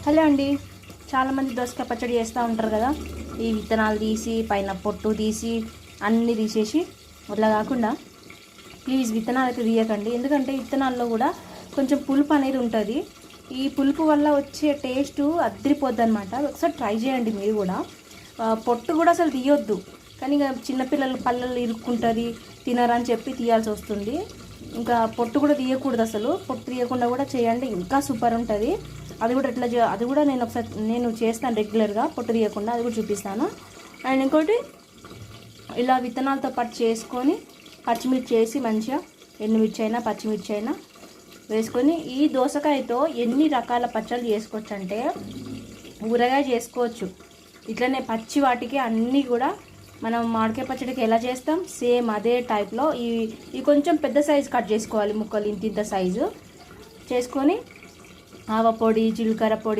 Hello అండి. చాలామంది దోసకాయ పచ్చడి చేస్తూ ఉంటారు కదా. ఈ విత్తనాలు తీసి పైన పొట్టు తీసి అన్నీ తీసేసి అట్లా కాకుండా ప్లీజ్ విత్తనాలు అయితే తీయకండి. ఎందుకంటే విత్తనాల్లో కూడా కొంచెం పులుపు అనేది ఉంటుంది. ఈ పులుపు వల్ల వచ్చే టేస్ట్ అద్దరిపోద్ది అనమాట. ఒకసారి ట్రై చేయండి మీరు కూడా. పొట్టు కూడా అసలు తీయొద్దు, కానీ ఇక చిన్నపిల్లలు పళ్ళల్లో ఇరుక్కుంటుంది, తినరని చెప్పి తీయాల్సి వస్తుంది. ఇంకా పొట్టు కూడా తీయకూడదు, అసలు పొట్టు తీయకుండా కూడా చేయండి, ఇంకా సూపర్ ఉంటుంది. అది కూడా అది కూడా నేను చేస్తాను రెగ్యులర్గా, పొట్టు తీయకుండా. అది కూడా చూపిస్తాను. అండ్ ఇంకోటి, ఇలా విత్తనాలతో పాటు చేసుకొని పచ్చిమిర్చి వేసి మంచిగా ఎండుమిర్చి అయినా పచ్చిమిర్చి అయినా వేసుకొని ఈ దోసకాయతో ఎన్ని రకాల పచ్చళ్ళు చేసుకోవచ్చు అంటే ఊరగాయ చేసుకోవచ్చు. ఇట్లనే పచ్చి వాటికి అన్నీ కూడా మనం మామిడికాయ పచ్చడికి ఎలా చేస్తాం సేమ్ అదే టైప్లో ఈ కొంచెం పెద్ద సైజు కట్ చేసుకోవాలి ముక్కలు, ఇంత సైజు చేసుకొని ఆవ పొడి, జీలకర్ర పొడి,